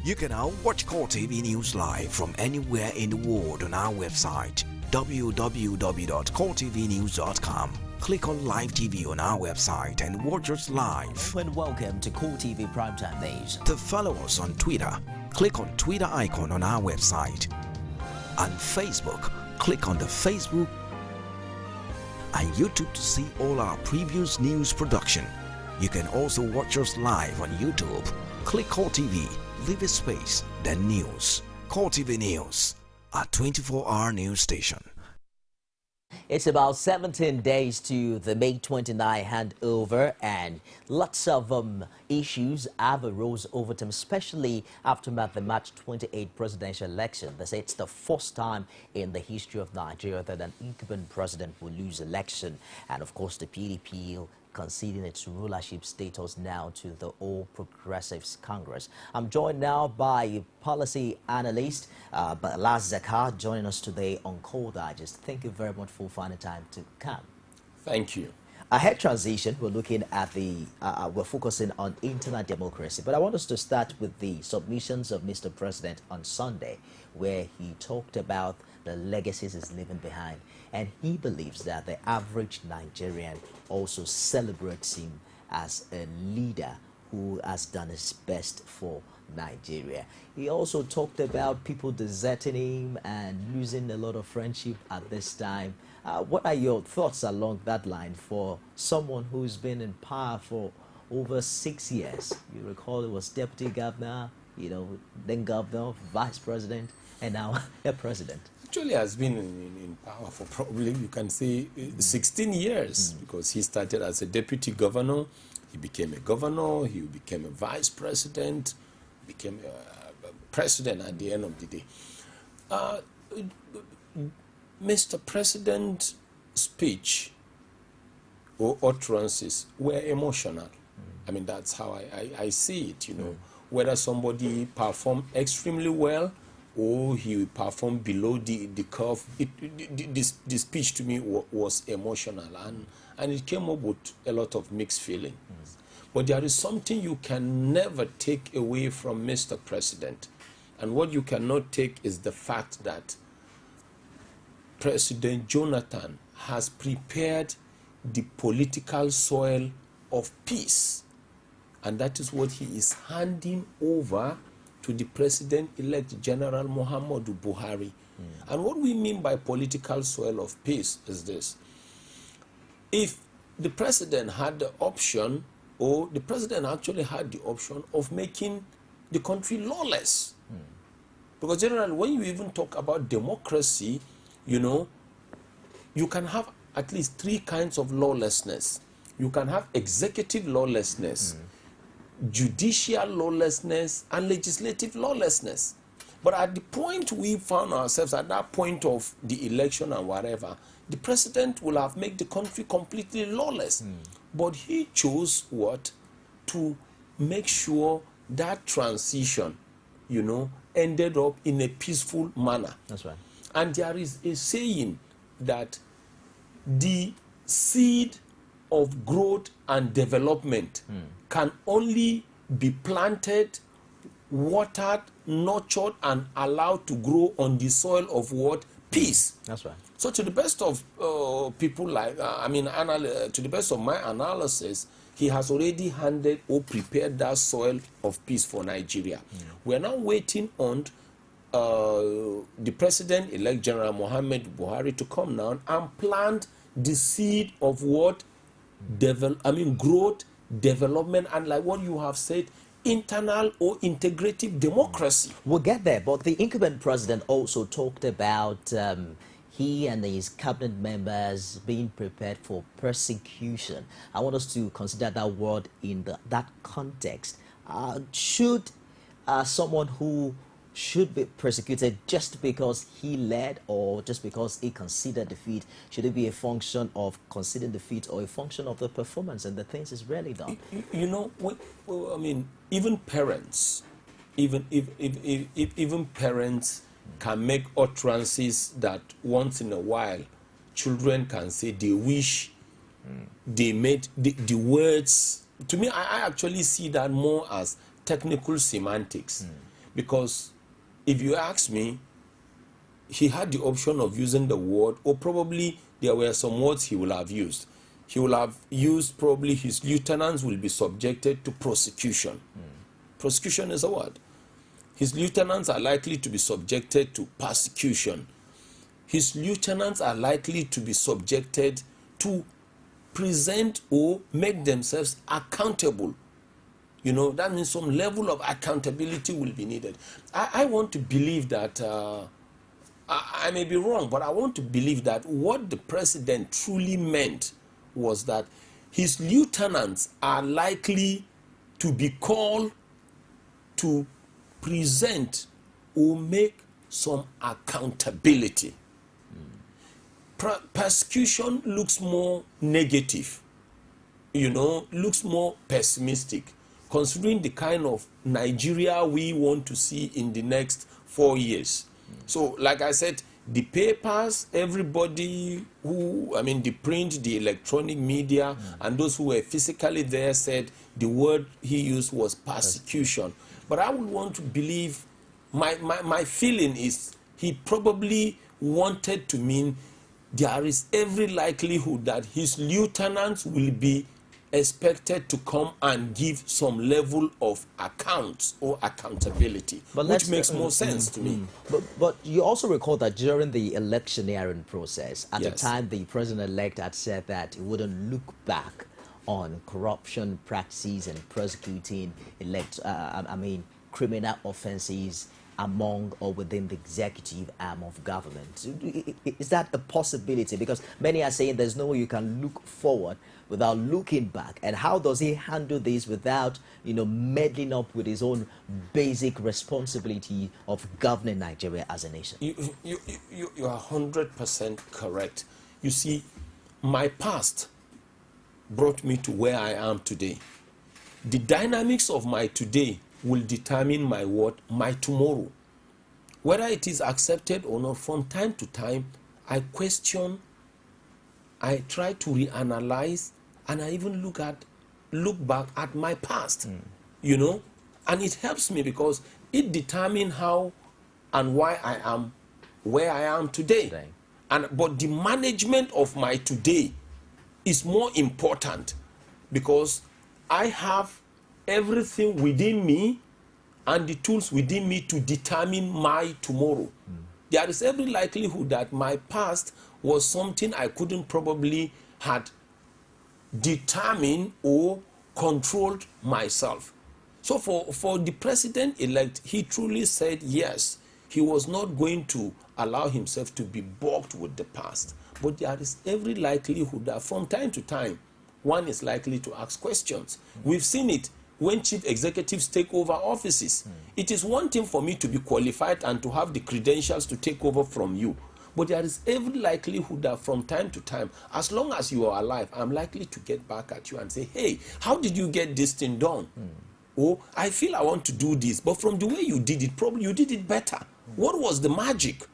You can now watch Core TV News live from anywhere in the world on our website www.coretvnews.com. Click on Live TV on our website and watch us live. And welcome to Core TV Primetime Days. To follow us on Twitter, click on Twitter icon on our website. On Facebook, click on the Facebook and YouTube to see all our previous news production. You can also watch us live on YouTube. Click Core TV, leave a space, then News. Core TV News, a 24-hour news station. It's about 17 days to the May 29 handover, and lots of issues have arose over time, especially after the March 28 presidential election. They say it's the first time in the history of Nigeria that an incumbent president will lose election. And of course, the PDP conceding its rulership status now to the All Progressives Congress. I'm joined now by policy analyst BALA ZAKKA, joining us today on Core Digest. Thank you very much for finding time to come. Thank you. Ahead transition, we're looking at we're focusing on internal democracy, but I want us to start with the submissions of Mr. President on Sunday, where he talked about the legacies he's leaving behind, and he believes that the average Nigerian also celebrates him as a leader who has done his best for Nigeria. He also talked about people deserting him and losing a lot of friendship at this time. What are your thoughts along that line for someone who's been in power for over 6 years? You recall it was deputy governor, then governor, vice president, and now a president. Actually has been in power for probably, you can say, 16 years, because he started as a deputy governor, he became a governor, he became a vice president, became a president at the end of the day. Mr. President's speech or utterances were emotional. I mean, that's how I see it, whether somebody performed extremely well or he performed below the curve. The speech to me was emotional, and it came up with a lot of mixed feelings. But there is something you can never take away from Mr. President, and what you cannot take is the fact that President Jonathan has prepared the political soil of peace, and that is what he is handing over to the President-elect General Muhammadu Buhari. And what we mean by political soil of peace is this. If the President had the option, or the President actually had the option of making the country lawless, because generally when you even talk about democracy, you can have at least 3 kinds of lawlessness. You can have executive lawlessness, judicial lawlessness, and legislative lawlessness. But at the point we found ourselves, at that point of the election and whatever, the president will have made the country completely lawless. But he chose what? To make sure that transition, ended up in a peaceful manner. That's right. And there is a saying that the seed of growth and development can only be planted, watered, nurtured, and allowed to grow on the soil of what? Peace. That's right. So to the best of people like, to the best of my analysis, he has already handed or prepared that soil of peace for Nigeria. We're now waiting on the President-elect General Muhammadu Buhari to come down and plant the seed of what? Growth, development, and like what you have said, internal or integrative democracy. We'll get there, but the incumbent president also talked about he and his cabinet members being prepared for persecution. I want us to consider that word in that context. Should someone who should be persecuted just because he led or just because he conceded defeat, should it be a function of conceding defeat or a function of the performance and the things he's really done? Even parents, even parents can make utterances that once in a while children can say they wish they made the words. To me, I actually see that more as technical semantics. Because if you ask me, he had the option of using the word, or probably there were some words he will have used. He will have used probably his lieutenants will be subjected to prosecution. Prosecution is a word. His lieutenants are likely to be subjected to persecution. His lieutenants are likely to be subjected to present or make themselves accountable. You know, that means some level of accountability will be needed. I want to believe that, I may be wrong, but I want to believe that what the president truly meant was that his lieutenants are likely to be called to present or make some accountability. Persecution looks more negative, you know, looks more pessimistic, considering the kind of Nigeria we want to see in the next 4 years. So, like I said, the papers, everybody who, I mean, the print, the electronic media, and those who were physically there said the word he used was persecution. But I would want to believe, my feeling is he probably wanted to mean there is every likelihood that his lieutenants will be expected to come and give some level of accounts or accountability, which makes more sense to me. But you also recall that during the electioneering process, at the Yes. time the president-elect had said that he wouldn't look back on corruption practices and prosecuting criminal offenses among or within the executive arm of government. Is that a possibility? Because many are saying there's no way you can look forward without looking back. And how does he handle this without, you know, meddling up with his own basic responsibility of governing Nigeria as a nation? You are 100% correct. You see, my past brought me to where I am today. The dynamics of my today will determine my tomorrow. Whether it is accepted or not, from time to time, I question, I try to reanalyze, and I even look back at my past, you know, and it helps me because it determines how and why I am where I am today. But the management of my today is more important because I have everything within me and the tools within me to determine my tomorrow. There is every likelihood that my past was something I couldn't probably had determined or controlled myself. So for the president-elect, he truly said yes, he was not going to allow himself to be bogged with the past. But there is every likelihood that from time to time, one is likely to ask questions. We've seen it when chief executives take over offices. It is one thing for me to be qualified and to have the credentials to take over from you. But there is every likelihood that from time to time, as long as you are alive, I'm likely to get back at you and say, hey, how did you get this thing done? Oh, I feel I want to do this, but from the way you did it, probably you did it better. What was the magic?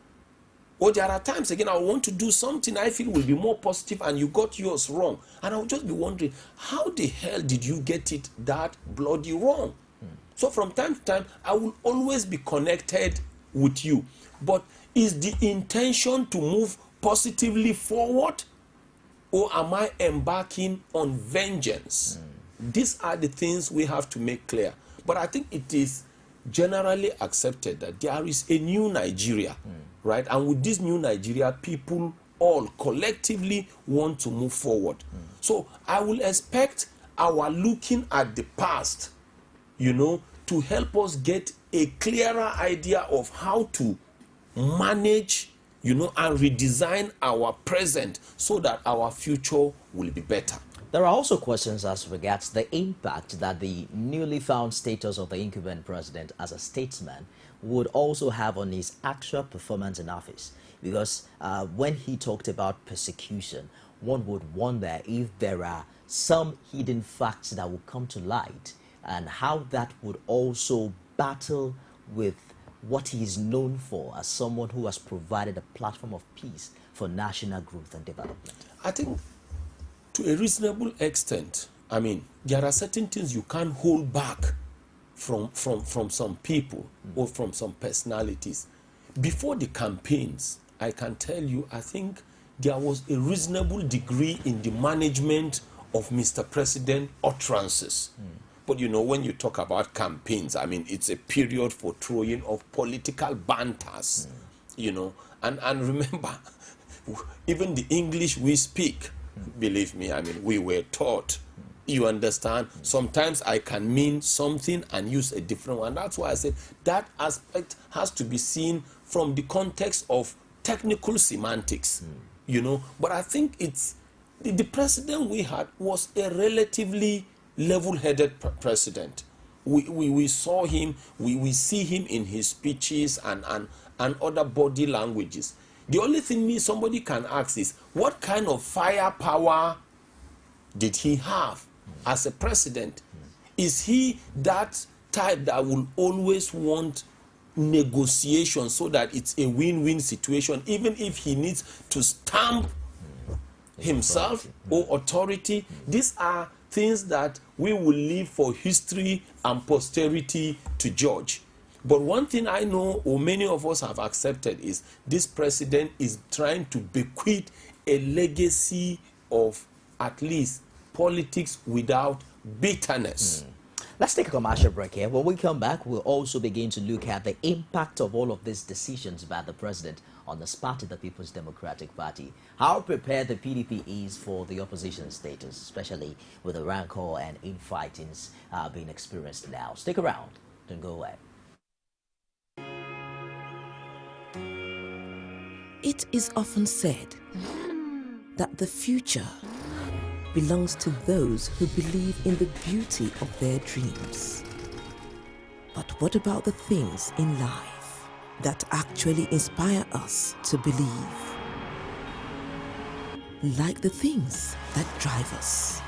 Or there are times, again, I want to do something I feel will be more positive and you got yours wrong. And I'll just be wondering, how the hell did you get it that bloody wrong? So from time to time, I will always be connected with you. But is the intention to move positively forward? Or am I embarking on vengeance? These are the things we have to make clear. But I think it is generally accepted that there is a new Nigeria, right? And with this new Nigeria, people all collectively want to move forward. So I will expect our looking at the past, you know, to help us get a clearer idea of how to manage, you know, and redesign our present so that our future will be better. There are also questions as regards the impact that the newly found status of the incumbent president as a statesman would also have on his actual performance in office. Because when he talked about persecution, one would wonder if there are some hidden facts that will come to light and how that would also battle with what he is known for as someone who has provided a platform of peace for national growth and development. I think to a reasonable extent, I mean, there are certain things you can't hold back from some people or from some personalities. Before the campaigns, I can tell you, I think there was a reasonable degree in the management of Mr. President utterances. But you know, when you talk about campaigns, I mean, it's a period for throwing of political banters, you know. And remember, even the English we speak, believe me, I mean, we were taught. You understand? Sometimes I can mean something and use a different one. That's why I said that aspect has to be seen from the context of technical semantics, you know. But I think it's the president we had was a relatively level-headed president. We saw him, we see him in his speeches and other body languages. The only thing somebody can ask is, what kind of firepower did he have as a president? Is he that type that will always want negotiation so that it's a win-win situation, even if he needs to stamp himself or authority? These are things that we will leave for history and posterity to judge. But one thing I know, or many of us have accepted, is this president is trying to bequeath a legacy of at least politics without bitterness. Let's take a commercial break here. When we come back, we'll also begin to look at the impact of all of these decisions by the president on the party, the People's Democratic Party. How prepared the PDP is for the opposition status, especially with the rancor and infightings being experienced now. Stick around. Don't go away. It is often said that the future belongs to those who believe in the beauty of their dreams. But what about the things in life that actually inspire us to believe? Like the things that drive us,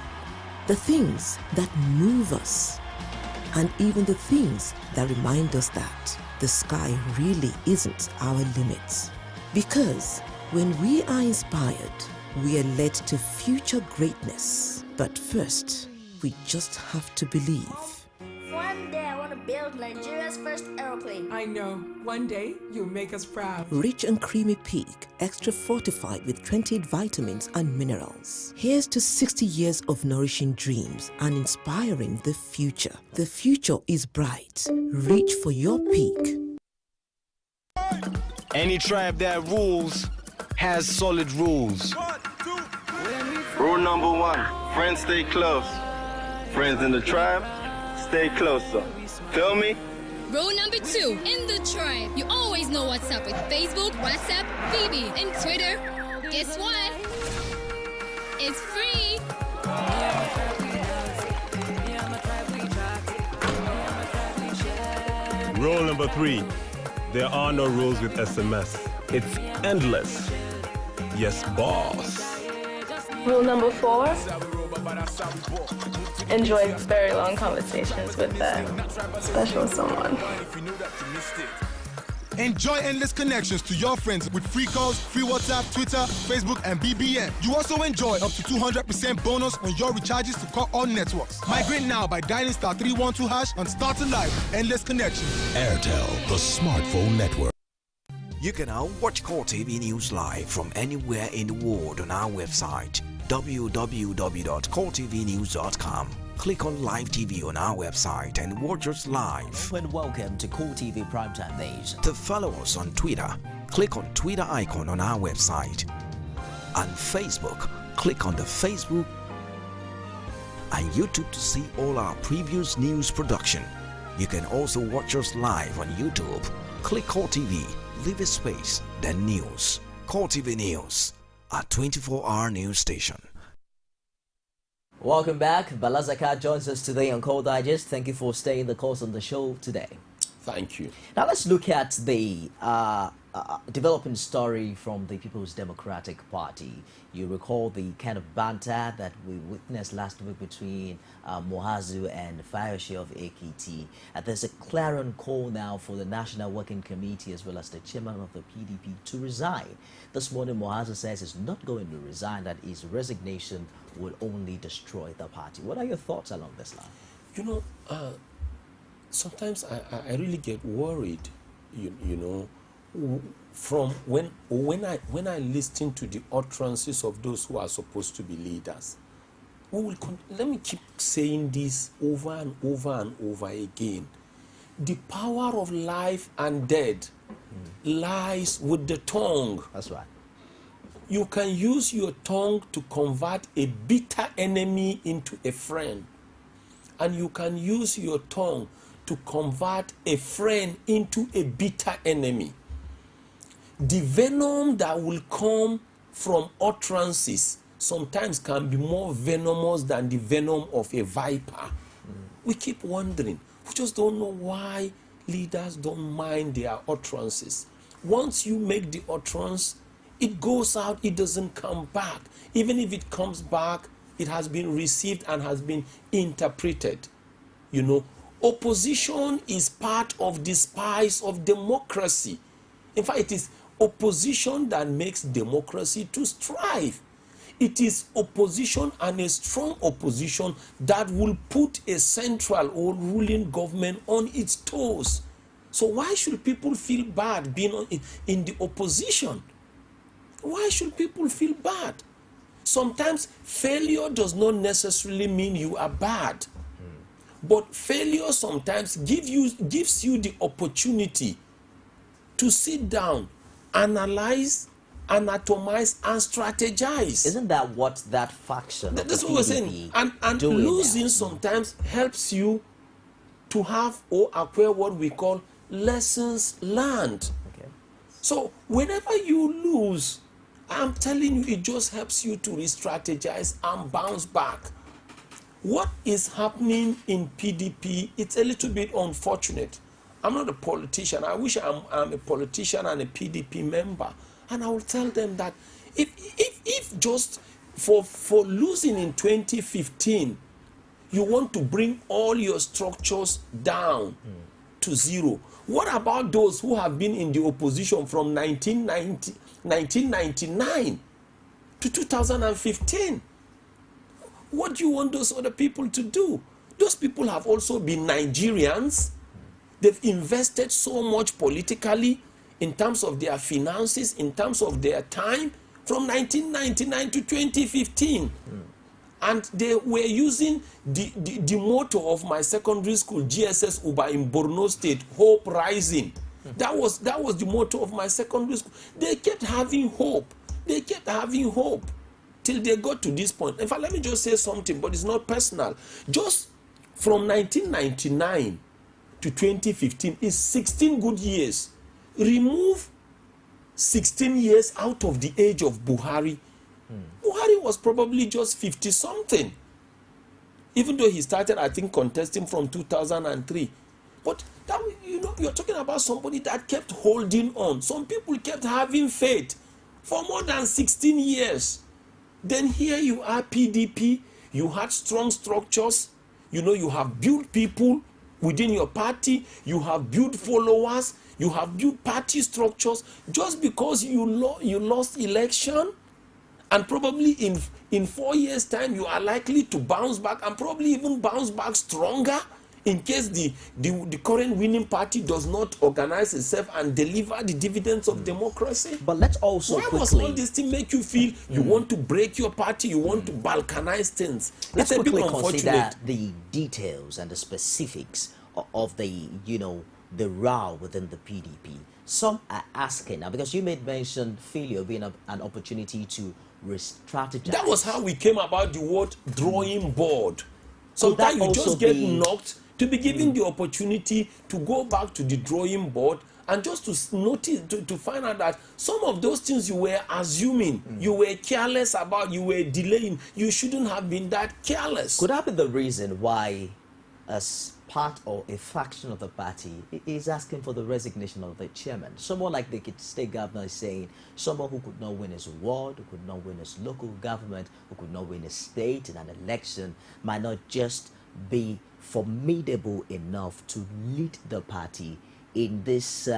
the things that move us, and even the things that remind us that the sky really isn't our limit. Because when we are inspired, we are led to future greatness. But first, we just have to believe. One day I want to build Nigeria's first aeroplane. I know. One day you'll make us proud. Rich and creamy pig, extra fortified with 28 vitamins and minerals. Here's to 60 years of nourishing dreams and inspiring the future. The future is bright. Reach for your peak. Any tribe that rules has solid rules. Rule number one, friends stay close. Friends in the tribe, stay closer. Feel me? Rule number two, in the tribe, you always know what's up with Facebook, WhatsApp, BB, and Twitter. Guess what? It's free. Rule number three, there are no rules with SMS. It's endless. Yes, boss. Rule number four, enjoy very long conversations with that special someone. Enjoy endless connections to your friends with free calls, free WhatsApp, Twitter, Facebook, and BBM. You also enjoy up to 200% bonus on your recharges to call all networks. Migrate now by dialing *312# and start a live endless connection. Airtel, the smartphone network. You can now watch Core TV News live from anywhere in the world on our website, www.coretvnews.com. Click on Live TV on our website and watch us live. And welcome to Core TV Primetime Days. To follow us on Twitter, click on Twitter icon on our website. On Facebook, click on the Facebook and YouTube to see all our previous news production. You can also watch us live on YouTube. Click Core TV, leave a space, then News. Core TV News, a 24-hour news station. Welcome back. BALA ZAKKA joins us today on Core Digest. Thank you for staying the course on the show today. Thank you. Now let's look at the developing story from the People's Democratic Party. You recall the kind of banter that we witnessed last week between Mohazu and Fayose of AKT. There's a clarion call now for the National Working Committee as well as the chairman of the PDP to resign. This morning, Mohazu says he's not going to resign, that his resignation will only destroy the party. What are your thoughts along this line? You know, sometimes I really get worried, you know, from when I listen to the utterances of those who are supposed to be leaders. Let me keep saying this over and over and over again. The power of life and death lies with the tongue. That's right. You can use your tongue to convert a bitter enemy into a friend. And you can use your tongue to convert a friend into a bitter enemy. The venom that will come from utterances sometimes can be more venomous than the venom of a viper. We keep wondering. We just don't know why leaders don't mind their utterances. Once you make the utterance, it goes out, it doesn't come back. Even if it comes back, it has been received and has been interpreted. You know, opposition is part of the spice of democracy. In fact, it is opposition that makes democracy to strive. It is opposition, and a strong opposition, that will put a central or ruling government on its toes. So why should people feel bad being in the opposition? Why should people feel bad? Sometimes failure does not necessarily mean you are bad. But failure sometimes gives you the opportunity to sit down, analyze, anatomize, and strategize. Isn't that what that faction? That's what we're saying. And losing sometimes helps you to have or acquire what we call lessons learned. Okay. So whenever you lose, I'm telling you, it just helps you to re-strategize and bounce back. What is happening in PDP, it's a little bit unfortunate. I'm not a politician. I wish I'm a politician and a PDP member. And I will tell them that if just for losing in 2015, you want to bring all your structures down to zero, what about those who have been in the opposition from 1999 to 2015? What do you want those other people to do? Those people have also been Nigerians. They've invested so much politically, in terms of their finances, in terms of their time, from 1999 to 2015. And they were using the motto of my secondary school, GSS Uba in Borno State, Hope Rising. That was the motto of my secondary school. They kept having hope. They kept having hope till they got to this point. In fact, let me just say something, but it's not personal. Just from 1999 to 2015 is 16 good years. Remove 16 years out of the age of Buhari. Buhari was probably just 50-something. Even though he started, I think, contesting from 2003. But that, you know, you're talking about somebody that kept holding on. Some people kept having faith for more than 16 years. Then here you are, PDP. You had strong structures. You know, you have built people within your party. You have built followers. You have built party structures. Just because you lost election, and probably in 4 years' time, you are likely to bounce back, and probably even bounce back stronger in case the current winning party does not organize itself and deliver the dividends of democracy. But let's also Why must all this thing make you feel you want to break your party, you want to balkanize things? Let's it's a bit quickly unfortunate. consider the details and the specifics of the, you know, the row within the PDP. Some are asking now, because you made mention failure being an opportunity to re-strategize. That was how we came about the word drawing board. Sometimes you just get knocked to be given the opportunity to go back to the drawing board and just to notice, to find out that some of those things you were assuming, you were careless about, you were delaying, you shouldn't have been that careless. Could that be the reason why as part or a faction of the party is asking for the resignation of the chairman? Someone like the state governor is saying someone who could not win his ward, who could not win his local government, who could not win a state in an election might not just be formidable enough to lead the party in this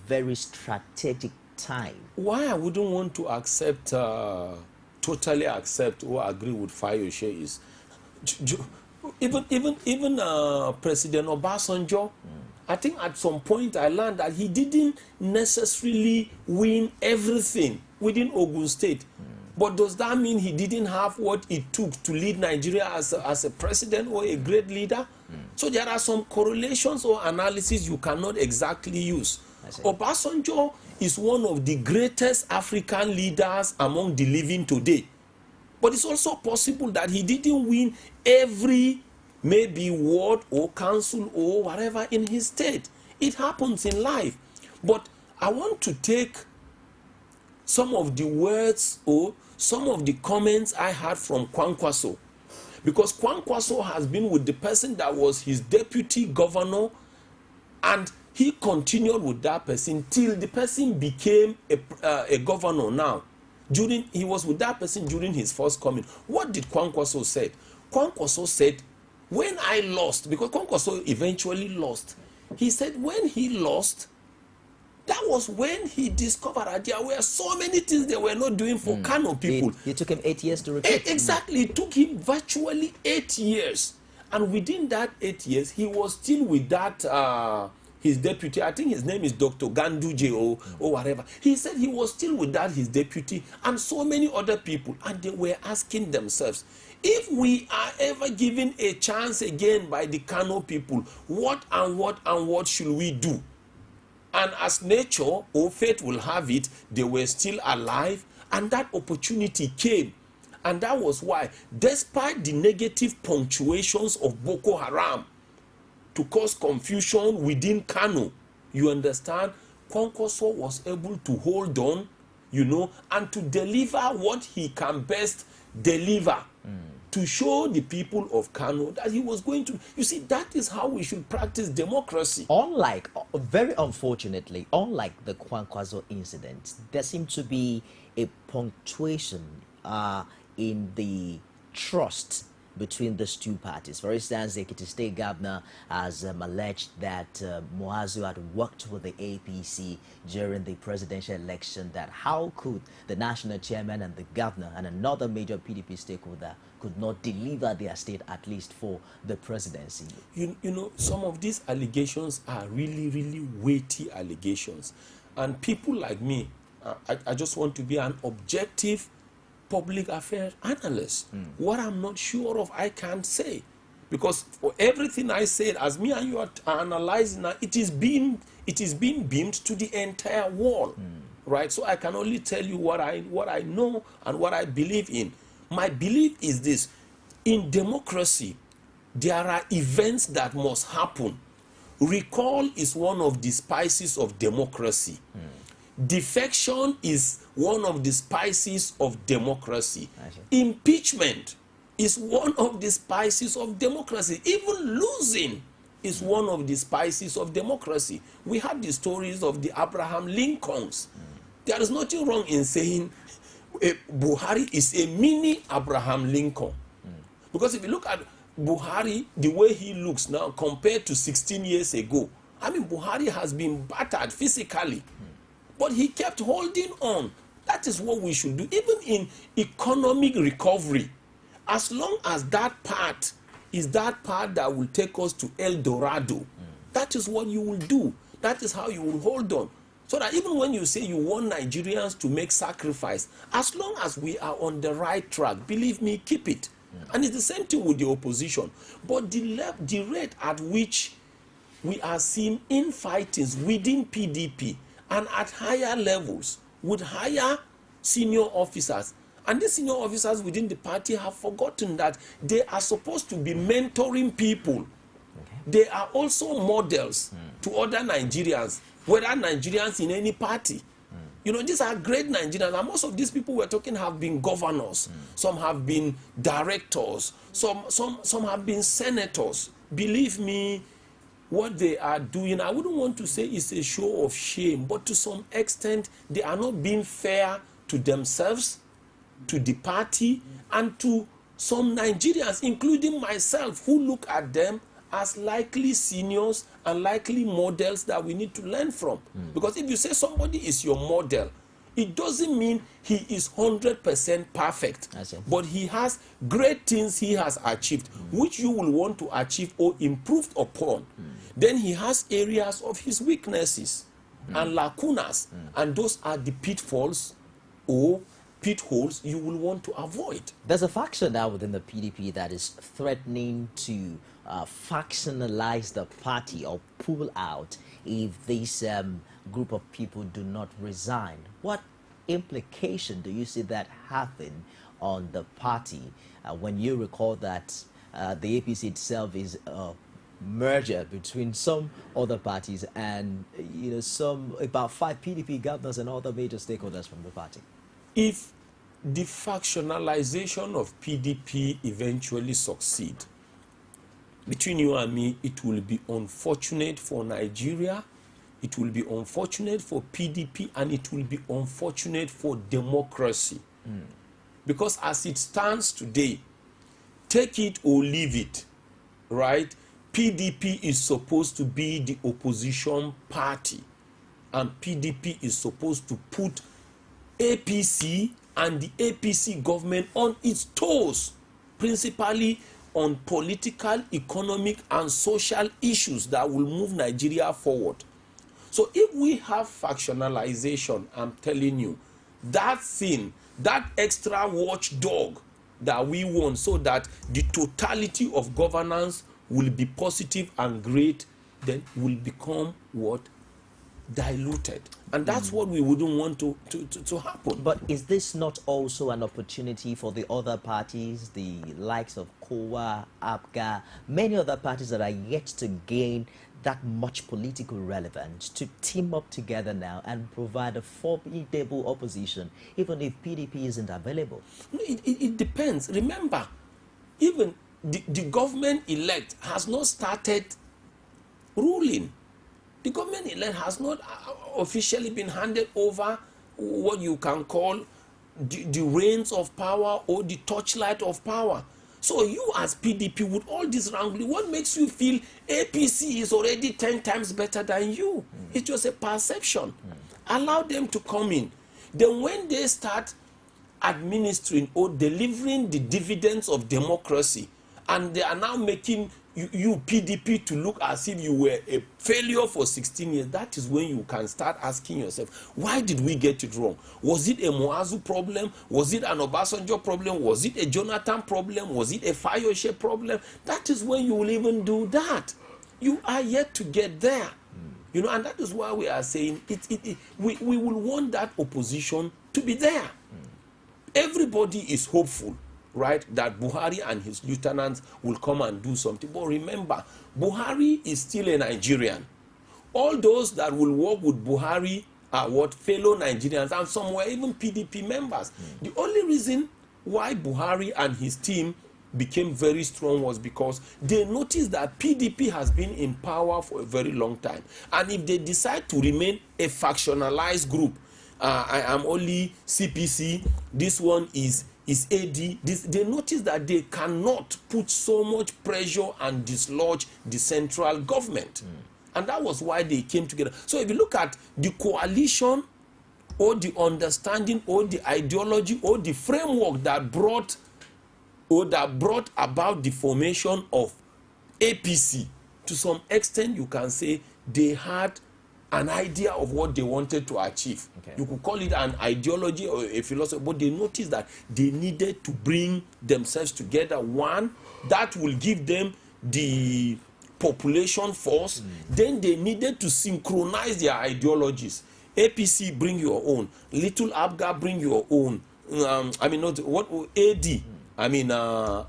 very strategic time. Why I wouldn't want to accept, totally accept or agree with Fayose is, Even President Obasanjo, I think at some point I learned that he didn't necessarily win everything within Ogun State. But does that mean he didn't have what it took to lead Nigeria as a president or a great leader? So there are some correlations or analysis you cannot exactly use. Obasanjo is one of the greatest African leaders among the living today. But it's also possible that he didn't win every maybe ward or council or whatever in his state. It happens in life. But I want to take some of the words or some of the comments I had from Kwankwaso. Because Kwankwaso has been with the person that was his deputy governor, and he continued with that person till the person became a governor now. He was with that person during his first coming. What did Kwankwaso say? Kwankwaso said, when I lost, because Kwankwaso eventually lost, he said when he lost, that was when he discovered that there were so many things they were not doing for Kano people. It took him 8 years to recruit. Exactly. It took him virtually 8 years. And within that 8 years, he was still with that, his deputy. I think his name is Dr. Ganduje or whatever. He said he was still with that, his deputy, and so many other people. And they were asking themselves, if we are ever given a chance again by the Kano people, what should we do? And as nature or fate will have it, they were still alive, and that opportunity came. And that was why, despite the negative punctuations of Boko Haram to cause confusion within Kano, you understand, Kwankwaso was able to hold on, you know, and to deliver what he can best deliver. To show the people of Kano that he was going to, you see, that is how we should practice democracy. Unlike, very unfortunately, unlike the Kwankwaso incident, there seemed to be a punctuation in the trust between these two parties. For instance, the Ekiti State Governor has alleged that Muazu had worked with the APC during the presidential election, that how could the national chairman and the governor and another major PDP stakeholder could not deliver their state at least for the presidency. You know, some of these allegations are really, really weighty allegations. And people like me, I just want to be an objective public affairs analyst. What I'm not sure of, I can't say. Because for everything I said, as me and you are analyzing now, it is being beamed to the entire world. Right? So I can only tell you what I know and what I believe in. My belief is this: in democracy, there are events that must happen. Recall is one of the spices of democracy. Defection is one of the spices of democracy. Impeachment is one of the spices of democracy. Even losing is one of the spices of democracy. We have the stories of the Abraham Lincolns. There is nothing wrong in saying Buhari is a mini Abraham Lincoln. Because if you look at Buhari, the way he looks now compared to 16 years ago, I mean, Buhari has been battered physically, but he kept holding on. That is what we should do. Even in economic recovery, as long as that part is that part that will take us to El Dorado, that is what you will do. That is how you will hold on. So that even when you say you want Nigerians to make sacrifice, as long as we are on the right track, believe me, keep it. And it's the same thing with the opposition. But the rate at which we are seeing infightings within PDP and at higher levels with higher senior officers, and the senior officers within the party have forgotten that they are supposed to be mentoring people. They are also models to other Nigerians, whether Nigerians in any party. You know, these are great Nigerians, and most of these people we're talking have been governors. Some have been directors. Some have been senators. Believe me, what they are doing, I wouldn't want to say it's a show of shame, but to some extent, they are not being fair to themselves, to the party, and to some Nigerians, including myself, who look at them as likely seniors and likely models that we need to learn from. Because if you say somebody is your model, It doesn't mean he is 100% perfect, but he has great things he has achieved, which you will want to achieve or improve upon. Then he has areas of his weaknesses and lacunas, and those are the pitfalls or pitholes you will want to avoid. There's a faction now within the PDP that is threatening to factionalize the party or pull out if this group of people do not resign. What implication do you see that having on the party when you recall that the APC itself is a merger between some other parties and some about 5 PDP governors and other major stakeholders from the party? If the factionalization of PDP eventually succeed, between you and me, it will be unfortunate for Nigeria, it will be unfortunate for PDP, and it will be unfortunate for democracy. Because as it stands today, take it or leave it, right? PDP is supposed to be the opposition party, and PDP is supposed to put APC and the APC government on its toes, principally on political, economic, and social issues that will move Nigeria forward. So if we have factionalization, I'm telling you, that thing, that extra watchdog that we want so that the totality of governance will be positive and great, then will become what? Diluted. And that's what we wouldn't want to happen. But is this not also an opportunity for the other parties, the likes of COA, APGA, many other parties that are yet to gain that much political relevance, to team up together now and provide a formidable opposition, even if PDP isn't available? It depends. Remember, even the government elect has not started ruling. The government elect has not officially been handed over what you can call the reins of power or the torchlight of power. So you as PDP, with all this wrangling, what makes you feel APC is already 10 times better than you? It's just a perception. Allow them to come in. Then when they start administering or delivering the dividends of democracy, and they are now making you PDP to look as if you were a failure for 16 years, that is when you can start asking yourself, why did we get it wrong? Was it a Muazu problem? Was it an Obasanjo problem? Was it a Jonathan problem? Was it a Fayose problem? That is when you will even do that. You are yet to get there. And that is why we are saying we will want that opposition to be there. Everybody is hopeful, right, that Buhari and his lieutenants will come and do something. But remember, Buhari is still a Nigerian. All those that will work with Buhari are what? Fellow Nigerians, and some were even PDP members. The only reason why Buhari and his team became very strong was because they noticed that PDP has been in power for a very long time. And if they decide to remain a factionalized group, I am only CPC, this one is AD, they notice that they cannot put so much pressure and dislodge the central government. And that was why they came together. So if you look at the coalition or the understanding or the ideology or the framework that brought about the formation of APC, to some extent you can say they had an idea of what they wanted to achieve. You could call it an ideology or a philosophy, but they noticed that they needed to bring themselves together. One, that will give them the population force. Then they needed to synchronize their ideologies. APC, bring your own. Little APGA, bring your own. AD.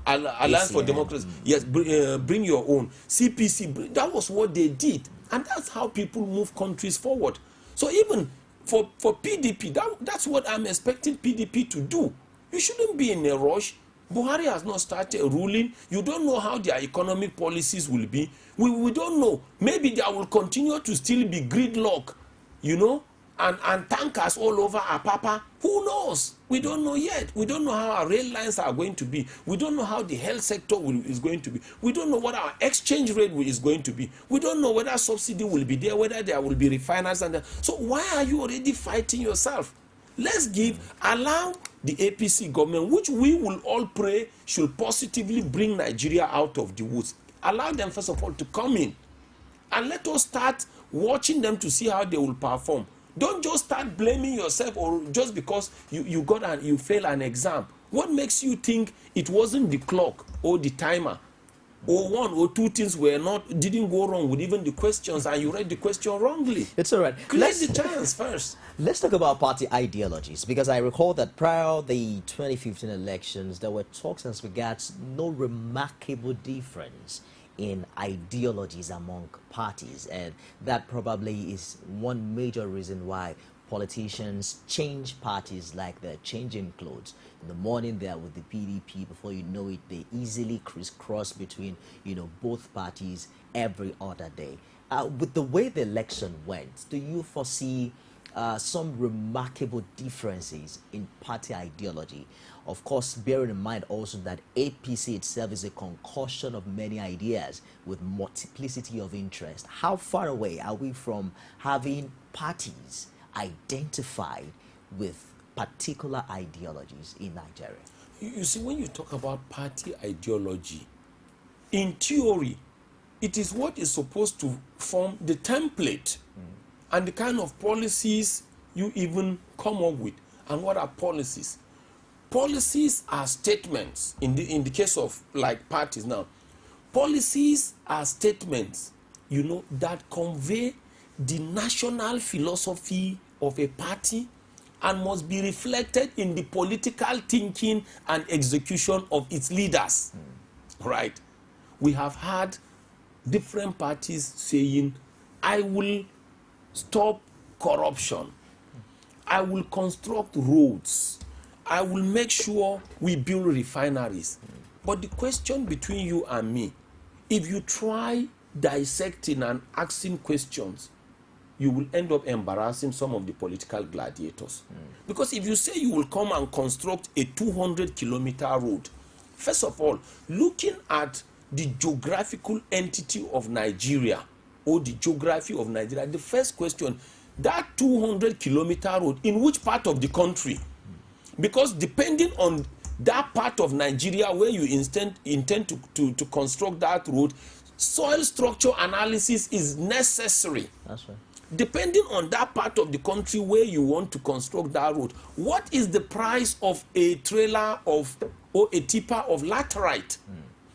Alliance for Democracy. Yes, bring your own. CPC, that was what they did. And that's how people move countries forward. So even for PDP, that's what I'm expecting PDP to do. You shouldn't be in a rush. Buhari has not started ruling. You don't know how their economic policies will be. We don't know. Maybe there will continue to still be gridlock, and tankers all over Apapa. Who knows? We don't know yet. We don't know how our rail lines are going to be. We don't know how the health sector is going to be. We don't know what our exchange rate is going to be. We don't know whether subsidy will be there, whether there will be refiners. So why are you already fighting yourself? Let's allow the APC government, which we will all pray should positively bring Nigeria out of the woods. Allow them, first of all, to come in. And let us start watching them to see how they will perform. Don't just start blaming yourself or just because you fail an exam. What makes you think it wasn't the clock or the timer or one or two things didn't go wrong with even the questions and you read the question wrongly? It's all right. Clear the chance first. Let's talk about party ideologies, because I recall that prior the 2015 elections, there were talks as regards no remarkable difference in ideologies among parties, and that probably is one major reason why politicians change parties like they're changing clothes. In the morning they're with the PDP, before you know it they easily crisscross between both parties every other day. With the way the election went, do you foresee some remarkable differences in party ideology? Of course, bearing in mind also that APC itself is a concoction of many ideas with multiplicity of interest. How far away are we from having parties identified with particular ideologies in Nigeria? You see, when you talk about party ideology, in theory, it is what is supposed to form the template and the kind of policies you even come up with. And what are policies? Policies are statements. In the case of like parties now, policies are statements, that convey the national philosophy of a party and must be reflected in the political thinking and execution of its leaders. Right? We have had different parties saying, I will stop corruption. I will construct roads. I will make sure we build refineries. But the question between you and me, if you try dissecting and asking questions, you will end up embarrassing some of the political gladiators. Because if you say you will come and construct a 200-kilometer road, first of all, looking at the geographical entity of Nigeria or the geography of Nigeria, the first question, that 200-kilometer road, in which part of the country? Because depending on that part of Nigeria where you intend to construct that road, soil structure analysis is necessary. That's right. Depending on that part of the country where you want to construct that road, what is the price of a trailer or a tipper of laterite?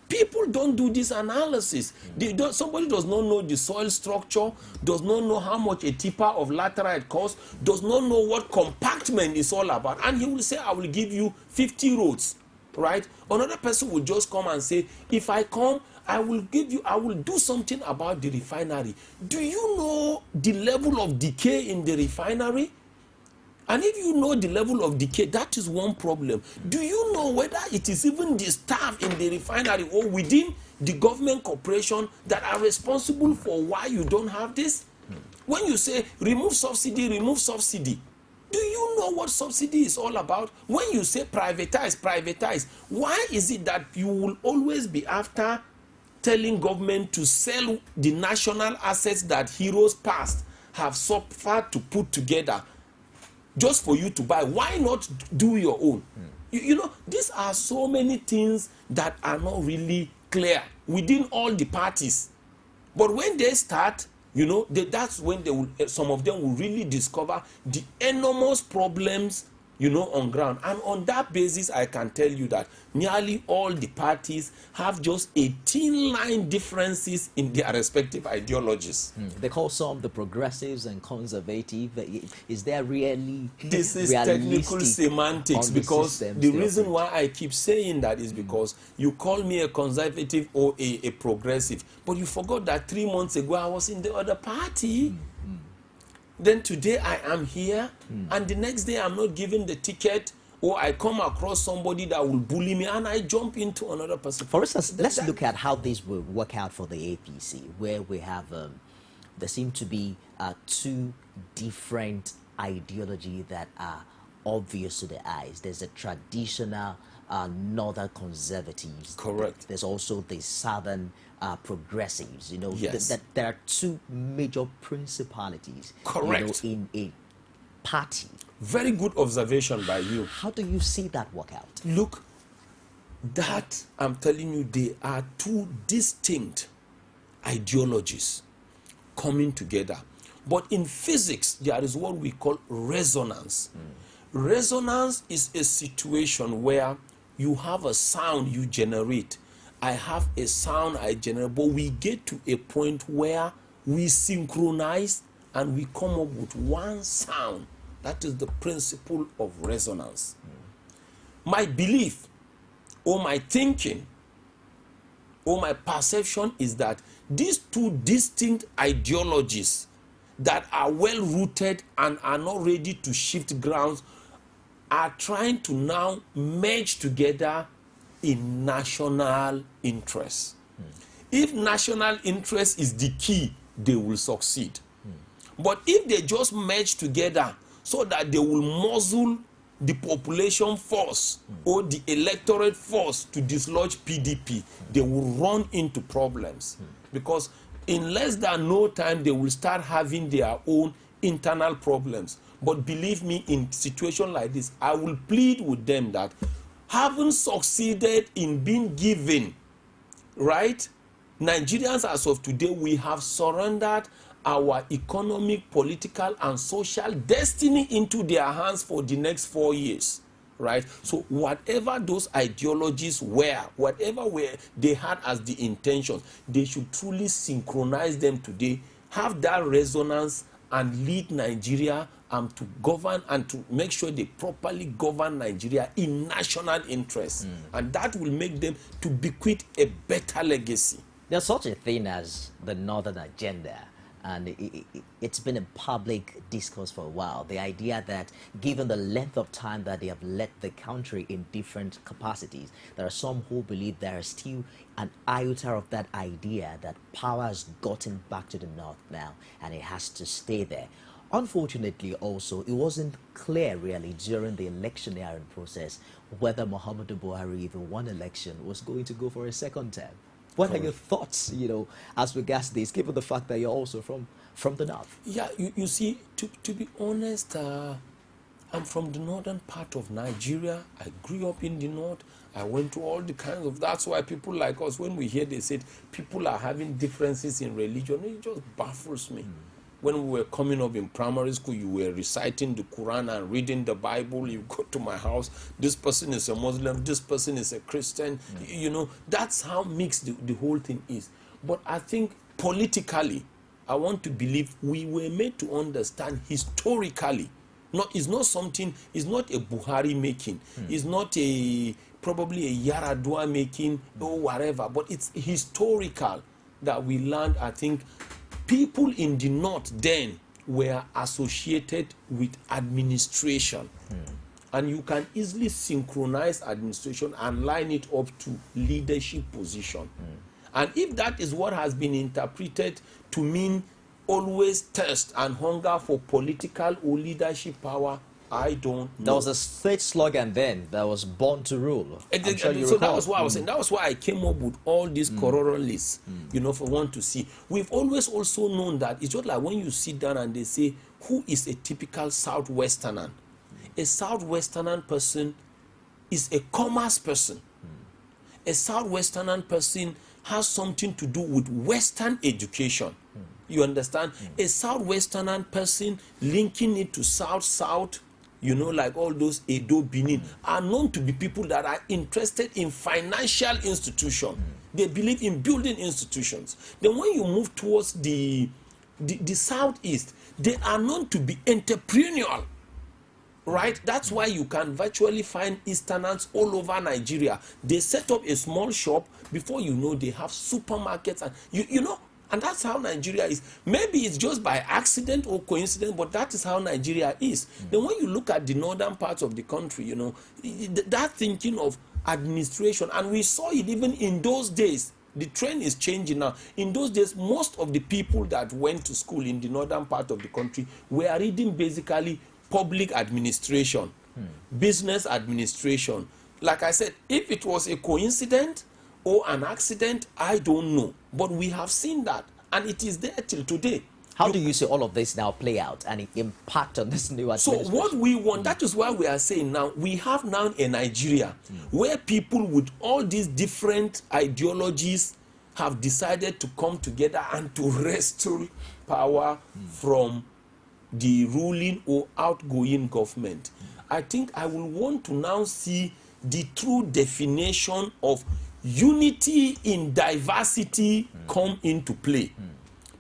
People don't do this analysis. Somebody does not know the soil structure, does not know how much a tipper of laterite costs, does not know what compactment is all about. And he will say, I will give you 50 roads, right? Another person will just come and say, if I come, I will do something about the refinery. Do you know the level of decay in the refinery? And if you know the level of decay, that is one problem. Do you know whether it is even the staff in the refinery or within the government corporation that are responsible for why you don't have this? When you say remove subsidy, do you know what subsidy is all about? When you say privatize, why is it that you will always be after telling government to sell the national assets that heroes past have suffered to put together just for you to buy? Why not do your own? You know, these are so many things that are not really clear within all the parties. But when they start, you know, that's when they will, some of them will really discover the enormous problems, you know, on ground. And on that basis, I can tell you that nearly all the parties have just 18 line differences in their respective ideologies. They call some the progressives and conservative. Is there really this is technical semantics, because the reason why I keep saying that is because you call me a conservative or a progressive, but you forgot that 3 months ago I was in the other party. Then today I am here, and the next day I'm not given the ticket, or I come across somebody that will bully me and I jump into another person. For instance, let's look at how this will work out for the APC, where we have, there seem to be two different ideologies that are obvious to the eyes. There's a traditional northern conservatives. Correct. There's also the southern progressives. You know, yes. that there are two major principalities. Correct. You know, in a party. Very good observation by you. How do you see that work out? Look, that, I'm telling you, they are two distinct ideologies coming together. But in physics, there is what we call resonance. Resonance is a situation where you have a sound you generate. I have a sound I generate, but we get to a point where we synchronize and we come up with one sound. That is the principle of resonance. My belief, or my thinking, or my perception is that these two distinct ideologies that are well rooted and are not ready to shift grounds are trying to now merge together in national interest. If national interest is the key, they will succeed. But if they just merge together so that they will muzzle the population force or the electorate force to dislodge PDP, they will run into problems. Because in less than no time, they will start having their own internal problems. But believe me, in situation like this, I will plead with them that having succeeded in being given, right, Nigerians as of today, we have surrendered our economic, political, and social destiny into their hands for the next 4 years, right? So whatever those ideologies were, whatever they had as the intentions, they should truly synchronize them today, have that resonance, and lead Nigeria to govern and to make sure they properly govern Nigeria in national interest. And that will make them to bequeath a better legacy. There's such a thing as the Northern Agenda, and it's been in public discourse for a while. The idea that given the length of time that they have led the country in different capacities, there are some who believe there is still an iota of that idea that power has gotten back to the North now and it has to stay there. Unfortunately, also, it wasn't clear really during the electioneering process whether Muhammadu Buhari, even one election, was going to go for a second term. What are your thoughts, as regards this, given the fact that you're also from the North? Yeah, you see, to be honest, I'm from the northern part of Nigeria. I grew up in the north. I went to all the kinds of, that's why people like us, when we hear they said people are having differences in religion, it just baffles me. When we were coming up in primary school, you were reciting the Quran and reading the Bible. You go to my house, this person is a Muslim, this person is a Christian. That's how mixed the whole thing is. But I think politically, I want to believe we were made to understand historically. It's not something, it's not a Buhari making, it's not probably a Yaradua making or whatever, but it's historical that we learned. I think people in the north then were associated with administration. And you can easily synchronize administration and line it up to leadership position. And if that is what has been interpreted to mean always thirst and hunger for political or leadership power, I don't know. There was a state slogan then that was born to rule. So that was what I was saying. That was why I came up with all these corollaries, for one to see. We've always also known that it's just like when you sit down and they say, who is a typical Southwesterner? A Southwesterner person is a commerce person. A Southwesterner person has something to do with Western education. You understand? A Southwesterner person linking it to South-South, like all those Edo, Benin, are known to be people that are interested in financial institutions. They believe in building institutions. Then when you move towards the Southeast, they are known to be entrepreneurial. Right? That's why you can virtually find Easterners all over Nigeria. They set up a small shop. Before you know, they have supermarkets. And and that's how Nigeria is. Maybe it's just by accident or coincidence, but that is how Nigeria is. Then when you look at the northern parts of the country, that thinking of administration, and we saw it even in those days. The trend is changing now. In those days, most of the people that went to school in the northern part of the country were reading basically public administration, business administration. Like I said, if it was a coincidence or an accident, I don't know. But we have seen that, and it is there till today. How do you see all of this now play out and impact on this new administration? So what we want, that is why we are saying now, we have now a Nigeria where people with all these different ideologies have decided to come together and to wrestle power from the ruling or outgoing government. I think I will want to now see the true definition of unity in diversity come into play.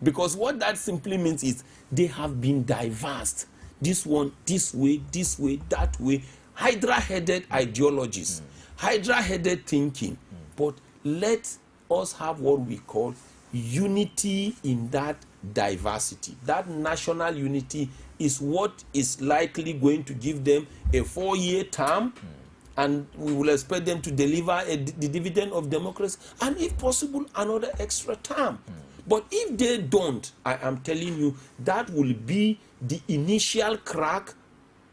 Because what that simply means is they have been diverse. This one, this way, that way. Hydra-headed ideologies, hydra-headed thinking. But let us have what we call unity in that diversity. That national unity is what is likely going to give them a 4-year term, and we will expect them to deliver the dividend of democracy, and if possible, another extra term. But if they don't, I am telling you, that will be the initial crack,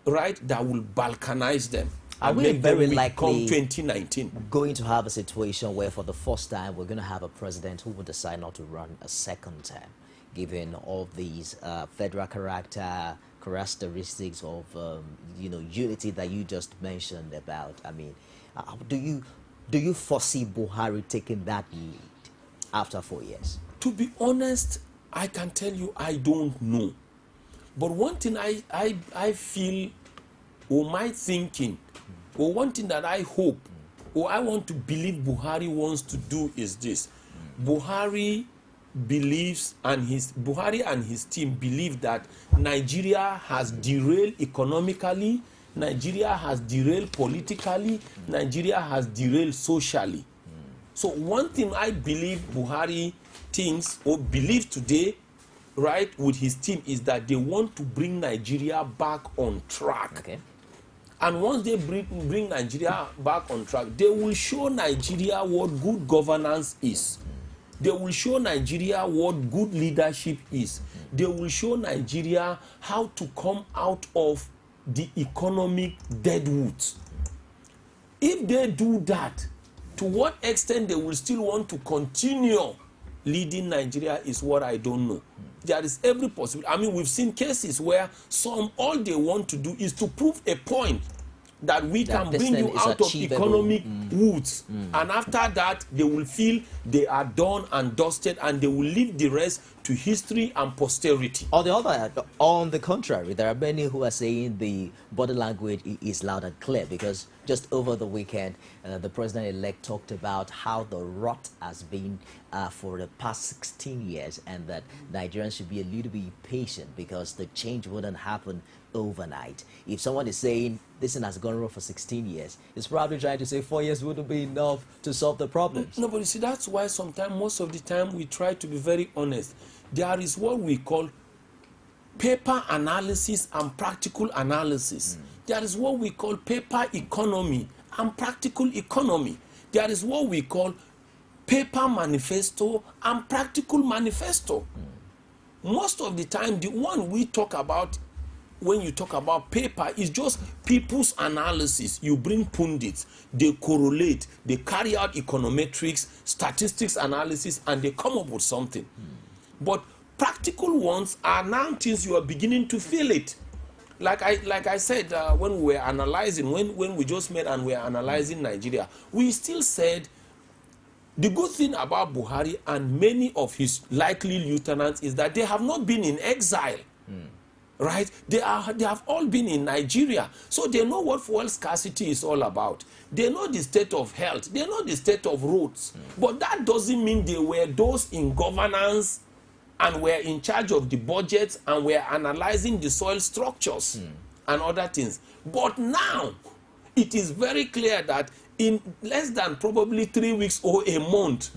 right, that will balkanize them. Are we very likely 2019 going to have a situation where for the first time we're going to have a president who will decide not to run a second term, given all these federal characteristics of unity that you just mentioned about? I mean, do you foresee Buhari taking that lead after 4 years? To be honest, I can tell you I don't know. But one thing I feel, or my thinking, or one thing that I hope, or I want to believe Buhari wants to do is this. Buhari believes, and Buhari and his team believe that Nigeria has derailed economically, Nigeria has derailed politically, Nigeria has derailed socially. So one thing I believe Buhari thinks or believes today, right, with his team is that they want to bring Nigeria back on track. Okay. And once they bring Nigeria back on track, they will show Nigeria what good governance is. They will show Nigeria what good leadership is. They will show Nigeria how to come out of the economic deadwoods. If they do that, to what extent they will still want to continue leading Nigeria is what I don't know. There is every possibility. I mean, we've seen cases where all they want to do is to prove a point that we can bring you out of economic woods. And after that, they will feel they are done and dusted, and they will leave the rest to history and posterity. On the contrary, there are many who are saying the body language is loud and clear, because just over the weekend, the president-elect talked about how the rot has been for the past 16 years, and that Nigerians should be a little bit patient because the change wouldn't happen overnight. If someone is saying this thing has gone wrong for 16 years, it's probably trying to say 4 years wouldn't be enough to solve the problems. No, but you see, that's why sometimes, most of the time, we try to be very honest. There is what we call paper analysis and practical analysis. There is what we call paper economy and practical economy. There is what we call paper manifesto and practical manifesto. Most of the time, the one we talk about when you talk about paper is just people's analysis. You bring pundits, they correlate, they carry out econometrics, statistics analysis, and they come up with something. But practical ones are now things you are beginning to feel it. Like I said, when we were analyzing, when we just met and we were analyzing Nigeria, we still said the good thing about Buhari and many of his likely lieutenants is that they have not been in exile. Right? They have all been in Nigeria. So they know what fuel scarcity is all about. They know the state of health. They know the state of roads. But that doesn't mean they were those in governance and were in charge of the budgets and were analyzing the soil structures and other things. But now, it is very clear that in less than probably 3 weeks or a month,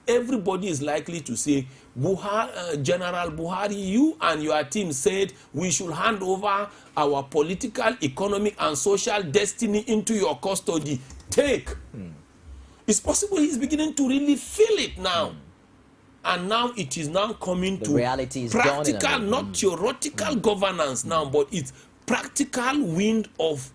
everybody is likely to say, General Buhari, you and your team said we should hand over our political, economic, and social destiny into your custody. Take. It's possible he's beginning to really feel it now. And now it is now coming to reality is practical, not theoretical governance now, but it's practical wind of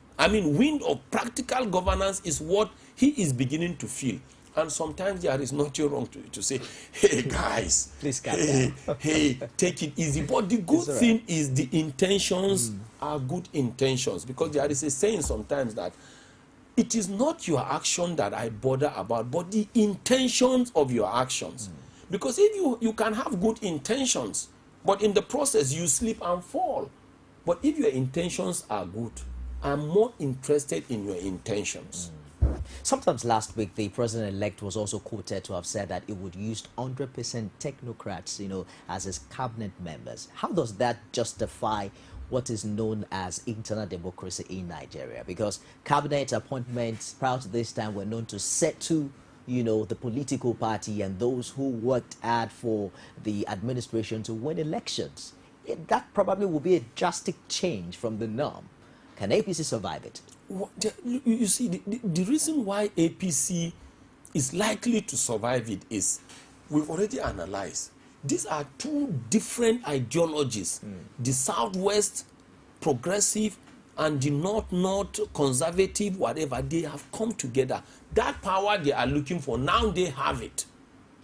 practical governance is what he is beginning to feel. And sometimes there is nothing wrong to say, hey guys, please hey, take it easy. But the good thing is the intentions are good intentions, because there is a saying sometimes that it is not your action that I bother about, but the intentions of your actions. Because if you can have good intentions, but in the process you slip and fall. But if your intentions are good, I'm more interested in your intentions. Sometimes last week, the president-elect was also quoted to have said that it would use 100% technocrats, you know, as his cabinet members. How does that justify what is known as internal democracy in Nigeria? Because cabinet appointments prior to this time were known to settle, you know, the political party and those who worked hard for the administration to win elections. That probably will be a drastic change from the norm. Can APC survive it? You see, the reason why APC is likely to survive it is we've already analyzed. These are two different ideologies. The Southwest progressive and the North conservative, whatever, they have come together. That power they are looking for, now they have it,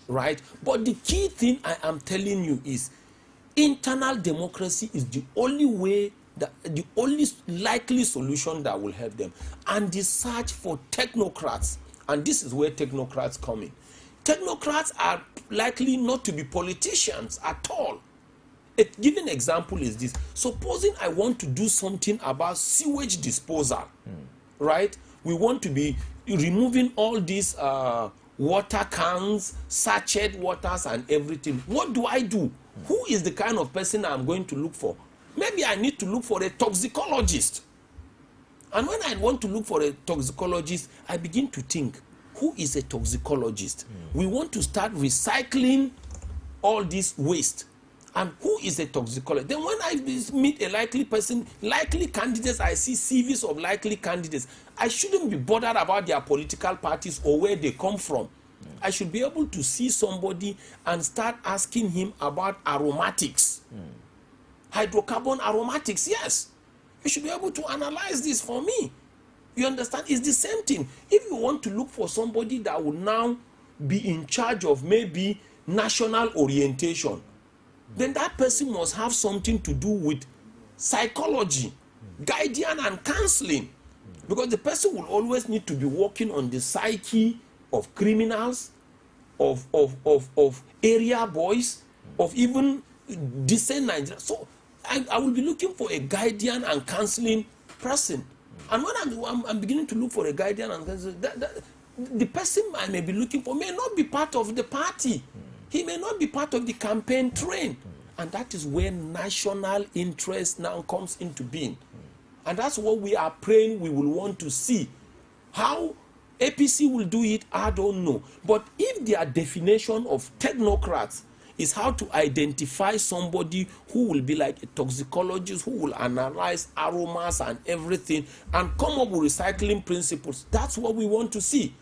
right? But the key thing I am telling you is internal democracy is the only way, the only likely solution that will help them. And the search for technocrats, and this is where technocrats come in. Technocrats are likely not to be politicians at all. A given example is this. Supposing I want to do something about sewage disposal, right? We want to be removing all these water cans, sachet waters and everything. What do I do? Who is the kind of person I'm going to look for? Maybe I need to look for a toxicologist. And when I want to look for a toxicologist, I begin to think, who is a toxicologist? We want to start recycling all this waste. And who is a toxicologist? Then when I meet a likely person, likely candidates, I see CVs of likely candidates, I shouldn't be bothered about their political parties or where they come from. I should be able to see somebody and start asking him about aromatics. Hydrocarbon aromatics, yes. You should be able to analyze this for me. You understand? It's the same thing. If you want to look for somebody that will now be in charge of maybe national orientation, then that person must have something to do with psychology, guidance and counseling. Because the person will always need to be working on the psyche of criminals, of area boys, of even decent Nigerians. So I will be looking for a guardian and counseling person. And when I'm beginning to look for a guardian and counseling, the person I may be looking for may not be part of the party. He may not be part of the campaign train. And that is where national interest now comes into being. And that's what we are praying we will want to see. How APC will do it, I don't know. But if their definition of technocrats is how to identify somebody who will be like a toxicologist, who will analyze aromas and everything and come up with recycling principles, that's what we want to see.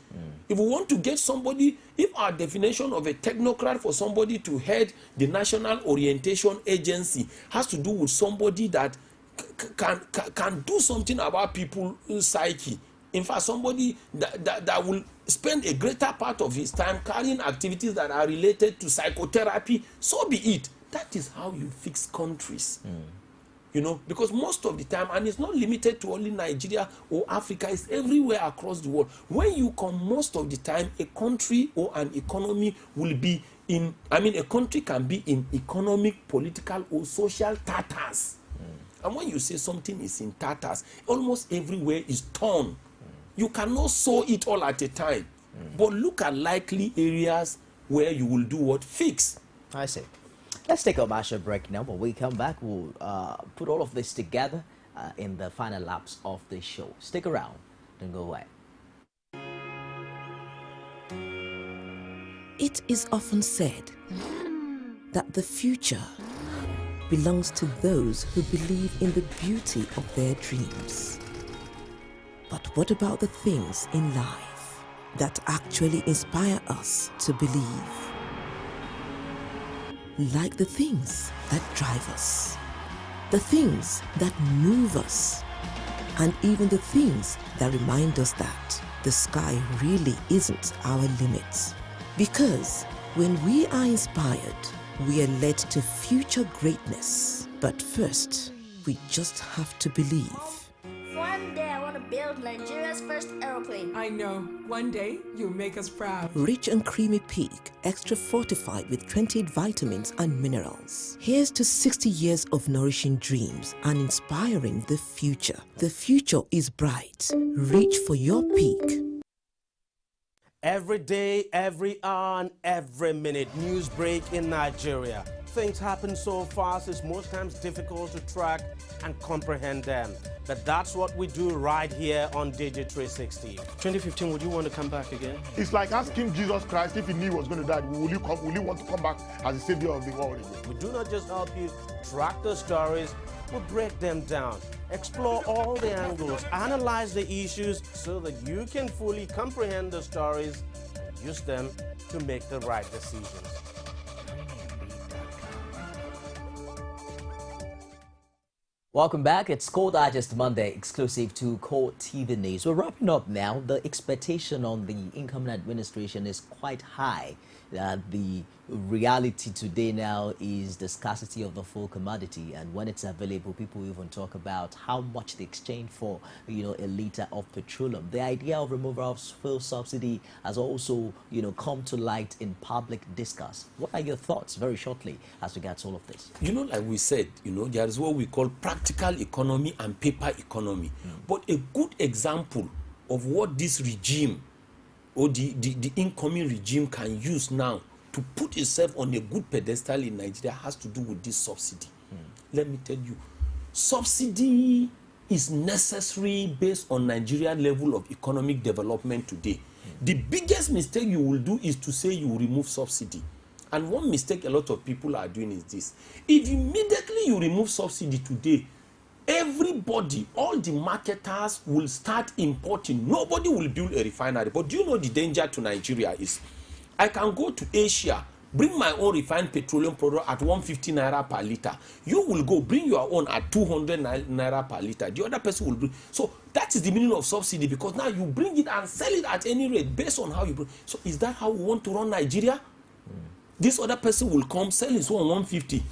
If we want to get somebody, if our definition of a technocrat for somebody to head the National Orientation Agency has to do with somebody that can do something about people's psyche. In fact, somebody that will spend a greater part of his time carrying activities that are related to psychotherapy, so be it. That is how you fix countries. You know, because most of the time, and it's not limited to only Nigeria or Africa, it's everywhere across the world. When you come, most of the time, a country or an economy will be in, a country can be in economic, political, or social tatters. And when you say something is in tatters, almost everywhere is torn. You cannot sew it all at a time. But look at likely areas where you will do what? Fix. I see. Let's take a commercial break now. When we come back, we'll put all of this together in the final laps of the show. Stick around. Don't go away. It is often said that the future belongs to those who believe in the beauty of their dreams. But what about the things in life that actually inspire us to believe? Like the things that drive us, the things that move us, and even the things that remind us that the sky really isn't our limit. Because when we are inspired, we are led to future greatness. But first, we just have to believe. One day I want to build Nigeria's first aeroplane. I know. One day you'll make us proud. Rich and creamy pig, extra fortified with 28 vitamins and minerals. Here's to 60 years of nourishing dreams and inspiring the future. The future is bright. Reach for your peak. Every day, every hour, and every minute, news break in Nigeria. Things happen so fast, it's most times difficult to track and comprehend them. But that's what we do right here on Digit 360. 2015, would you want to come back again? It's like asking Jesus Christ if he knew he was going to die, will you want to come back as the savior of the world again? We do not just help you track the stories, we break them down, explore all the angles, analyze the issues so that you can fully comprehend the stories and use them to make the right decisions. Welcome back. It's Core Digest Monday, exclusive to Core TV News. We're wrapping up now. The expectation on the incoming administration is quite high. The reality today now is the scarcity of the full commodity, and when it's available, people even talk about how much they exchange for, a liter of petroleum. The idea of removal of fuel subsidy has also, come to light in public discourse. What are your thoughts, very shortly, as regards all of this? Like we said, there is what we call practical economy and paper economy. But a good example of what this regime or the incoming regime can use now to put itself on a good pedestal in Nigeria has to do with this subsidy. Let me tell you, subsidy is necessary based on Nigerian level of economic development today. The biggest mistake you will do is to say you remove subsidy. And one mistake a lot of people are doing is this. If immediately you remove subsidy today, everybody, all the marketers will start importing. Nobody will build a refinery. But do you know the danger to Nigeria is? I can go to Asia, bring my own refined petroleum product at 150 naira per liter. You will go bring your own at 200 naira per liter. The other person will bring. So that is the meaning of subsidy, because now you bring it and sell it at any rate based on how you bring. So is that how we want to run Nigeria? This other person will come, sell his own 150.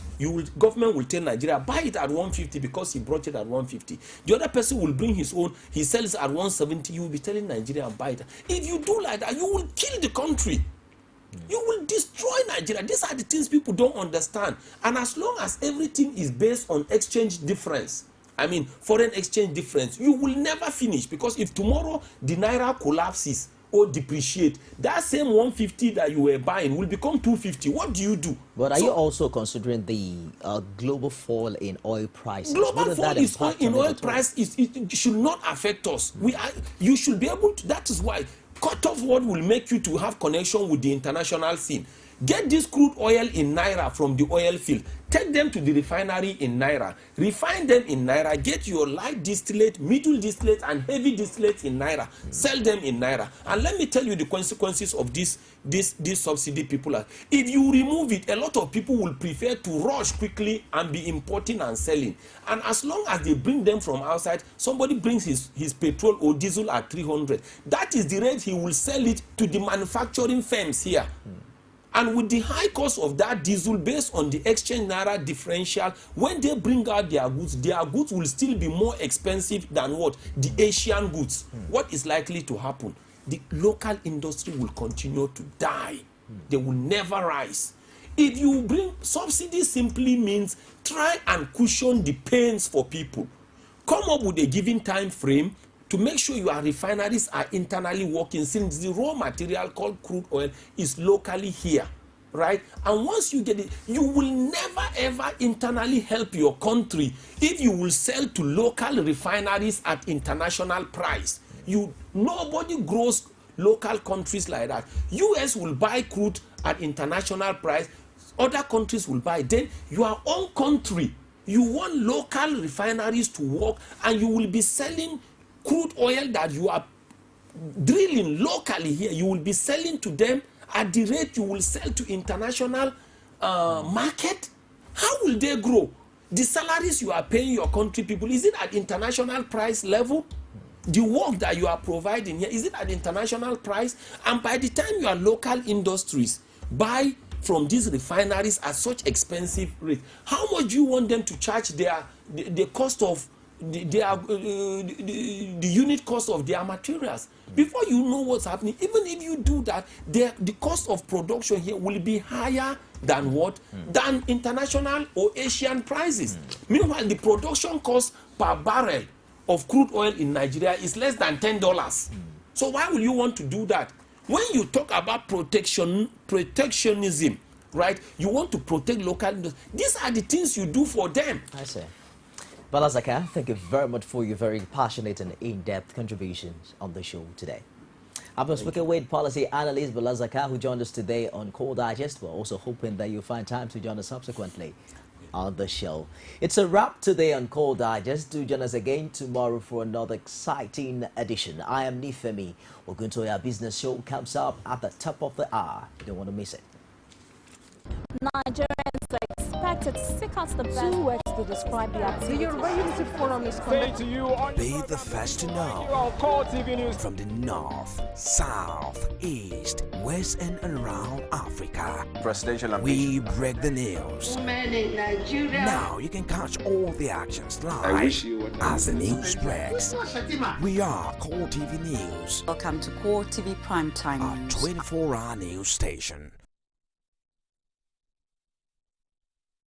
Government will tell Nigeria, buy it at 150 because he brought it at 150. The other person will bring his own, he sells at 170. You will be telling Nigeria, buy it. If you do like that, you will kill the country. You will destroy Nigeria. These are the things people don't understand. And as long as everything is based on exchange difference, foreign exchange difference, you will never finish. Because if tomorrow the naira collapses or depreciate, that same 150 that you were buying will become 250. What do you do? But are you also considering the global fall in oil prices? Global fall in oil price it should not affect us. You should be able to. That is why cut off what will make you to have connection with the international scene. Get this crude oil in naira from the oil field. Take them to the refinery in naira. Refine them in naira. Get your light distillate, middle distillate, and heavy distillate in naira. Sell them in naira. And let me tell you the consequences of this subsidy, people. If you remove it, a lot of people will prefer to rush quickly and be importing and selling. And as long as they bring them from outside, somebody brings his petrol or diesel at 300. That is the rate he will sell it to the manufacturing firms here. And with the high cost of that diesel based on the exchange naira differential, when they bring out their goods will still be more expensive than what? The Asian goods. What is likely to happen? The local industry will continue to die. They will never rise. If you bring subsidy, simply means try and cushion the pains for people. Come up with a given time frame to make sure your refineries are internally working, since the raw material called crude oil is locally here, right? And once you get it, you will never ever internally help your country if you will sell to local refineries at international price. Nobody grows local countries like that. US will buy crude at international price, other countries will buy. Then your own country, you want local refineries to work, and you will be selling crude oil that you are drilling locally here. You will be selling to them at the rate you will sell to international market. How will they grow? The salaries you are paying your country people, is it at international price level? the work that you are providing here, is it at international price? And by the time your local industries buy from these refineries at such expensive rates, how much do you want them to charge the cost of the unit cost of their materials? Before you know what's happening, even if you do that, the cost of production here will be higher than what? Than international or Asian prices. Meanwhile, the production cost per barrel of crude oil in Nigeria is less than $10. So why will you want to do that? When you talk about protectionism, right, you want to protect local industry. These are the things you do for them. I see. BALA ZAKKA, thank you very much for your very passionate and in-depth contributions on the show today. I've been speaking with policy analyst BALA ZAKKA, who joined us today on Core Digest. We're also hoping that you'll find time to join us subsequently on the show. It's a wrap today on Core Digest. Do join us again tomorrow for another exciting edition. I am Nifemi. We're going to our business show comes up at the top of the hour. You don't want to miss it. Nigerians are expected to seek out the best. 2 words to describe the activity. The Yoruba Unity Forum is conducting. Be the first to know. From the north, south, east, west, and around Africa. Presidential we break the news. Women in Nigeria. Now you can catch all the actions live as the news breaks. We are Core TV News. Welcome to Core TV Primetime News, a 24-hour news station.